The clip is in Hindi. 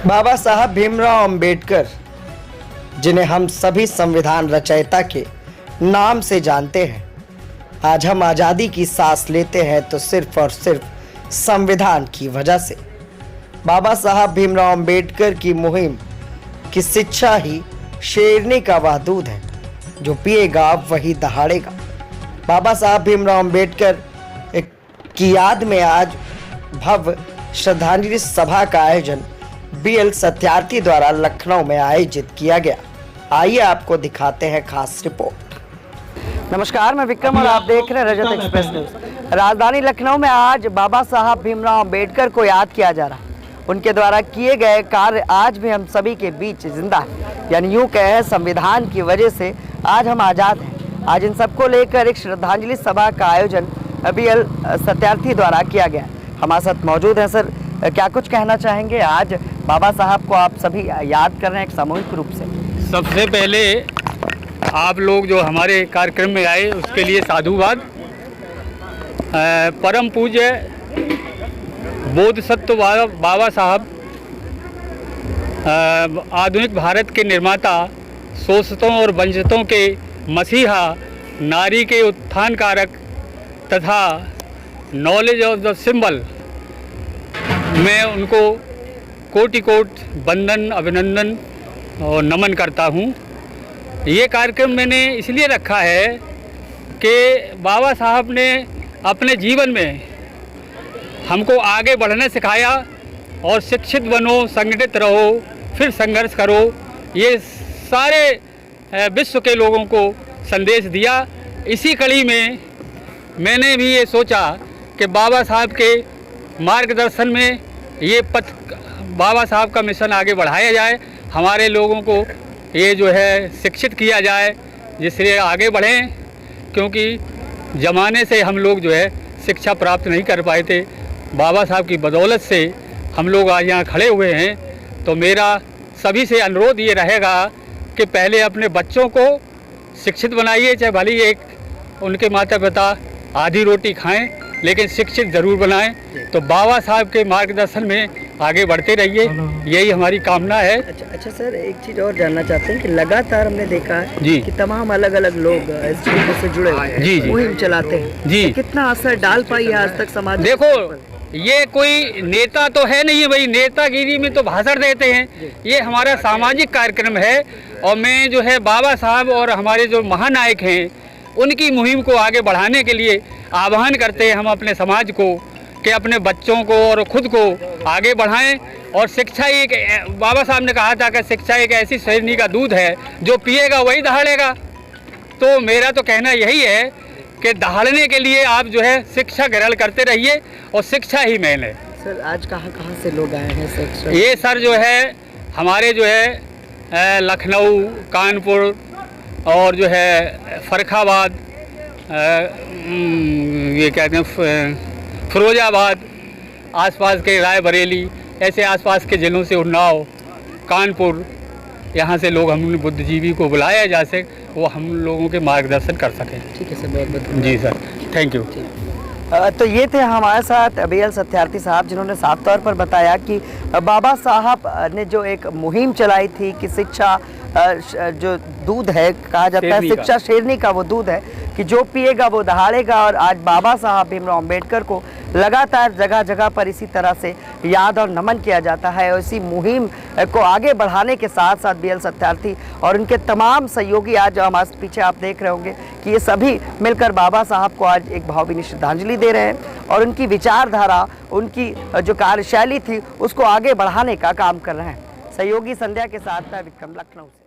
बाबा साहब भीमराव अंबेडकर, जिन्हें हम सभी संविधान रचयिता के नाम से जानते हैं, आज हम आज़ादी की सांस लेते हैं तो सिर्फ और सिर्फ संविधान की वजह से। बाबा साहब भीमराव अंबेडकर की मुहिम की शिक्षा ही शेरनी का वह दूध है जो पिएगा वही दहाड़ेगा। बाबा साहब भीमराव अंबेडकर की याद में आज भव्य श्रद्धांजलि सभा का आयोजन बीएल सत्यार्थी द्वारा लखनऊ में आयोजित किया गया। आइए आपको दिखाते हैं खास रिपोर्ट। नमस्कार, मैं विक्रम और आप देख रहे हैं रजत एक्सप्रेस न्यूज। राजधानी लखनऊ में आज बाबा साहब भीमराव अंबेडकर को याद किया जा रहा है। उनके द्वारा किए गए कार्य आज भी हम सभी के बीच जिंदा है, यानी यूँ कहे संविधान की वजह से आज हम आज़ाद हैं। आज इन सबको लेकर एक श्रद्धांजलि सभा का आयोजन बीएल सत्यार्थी द्वारा किया गया। हमारे साथ मौजूद हैं। सर, क्या कुछ कहना चाहेंगे? आज बाबा साहब को आप सभी याद कर रहे हैं एक सामूहिक रूप से। सबसे पहले आप लोग जो हमारे कार्यक्रम में आए उसके लिए साधुवाद। परम पूज्य बोधिसत्व बाबा साहब आधुनिक भारत के निर्माता, शोषितों और वंचितों के मसीहा, नारी के उत्थान कारक तथा नॉलेज ऑफ द सिंबल, मैं उनको कोटि कोटि वंदन, अभिनंदन और नमन करता हूँ। ये कार्यक्रम मैंने इसलिए रखा है कि बाबा साहब ने अपने जीवन में हमको आगे बढ़ना सिखाया और शिक्षित बनो, संगठित रहो, फिर संघर्ष करो, ये सारे विश्व के लोगों को संदेश दिया। इसी कड़ी में मैंने भी ये सोचा कि बाबा साहब के मार्गदर्शन में ये पथ, बाबा साहब का मिशन आगे बढ़ाया जाए, हमारे लोगों को ये जो है शिक्षित किया जाए, जिससे आगे बढ़ें। क्योंकि ज़माने से हम लोग जो है शिक्षा प्राप्त नहीं कर पाए थे, बाबा साहब की बदौलत से हम लोग आज यहाँ खड़े हुए हैं। तो मेरा सभी से अनुरोध ये रहेगा कि पहले अपने बच्चों को शिक्षित बनाइए, चाहे भले एक उनके माता पिता आधी रोटी खाएं, लेकिन शिक्षित ज़रूर बनाएं। तो बाबा साहब के मार्गदर्शन में आगे बढ़ते रहिए, यही हमारी कामना है। अच्छा सर, एक चीज़ और जानना चाहते हैं कि लगातार हमने देखा है कि तमाम अलग अलग लोग इस चीज़ से जुड़े हुए हैं, मुहिम चलाते हैं जी। तो कितना असर डाल पाई है आज तक समाज? देखो, ये कोई नेता तो है नहीं है भाई, नेतागिरी में तो भाषण देते हैं। ये हमारा सामाजिक कार्यक्रम है और मैं जो है बाबा साहब और हमारे जो महानायक हैं उनकी मुहिम को आगे बढ़ाने के लिए आह्वान करते हैं हम अपने समाज को कि अपने बच्चों को और ख़ुद को आगे बढ़ाएं। और शिक्षा एक, बाबा साहब ने कहा था कि शिक्षा एक ऐसी शेरनी का दूध है जो पिएगा वही दहाड़ेगा। तो मेरा तो कहना यही है कि दहाड़ने के लिए आप जो है शिक्षा ग्रहण करते रहिए और शिक्षा ही मेन है। सर, आज कहाँ से लोग आए हैं शिक्षा? ये सर जो है हमारे जो है लखनऊ, कानपुर और जो है फर्रुखाबाद, ये कहते हैं फिरोजाबाद, आसपास के रायबरेली, ऐसे आसपास के ज़िलों से, उन्नाव, कानपुर, यहाँ से लोग हमने बुद्धिजीवी को बुलाया जा सके, वो हम लोगों के मार्गदर्शन कर सकें। ठीक है सर, बहुत बहुत जी सर, थैंक यू। तो ये थे हमारे साथ बीएल सत्यार्थी साहब, जिन्होंने साफ तौर पर बताया कि बाबा साहब ने जो एक मुहिम चलाई थी कि शिक्षा जो दूध है, कहा जाता है शिक्षा शेरनी का वो दूध है कि जो पिएगा वो दहाड़ेगा। और आज बाबा साहब भीमराव अंबेडकर को लगातार जगह जगह पर इसी तरह से याद और नमन किया जाता है। और इसी मुहिम को आगे बढ़ाने के साथ साथ बीएल सत्यार्थी और उनके तमाम सहयोगी आज हमारे पीछे आप देख रहे होंगे कि ये सभी मिलकर बाबा साहब को आज एक भावभीनी श्रद्धांजलि दे रहे हैं और उनकी विचारधारा, उनकी जो कार्यशैली थी उसको आगे बढ़ाने का काम कर रहे हैं। सहयोगी संध्या के साथ विक्रम, लखनऊ से।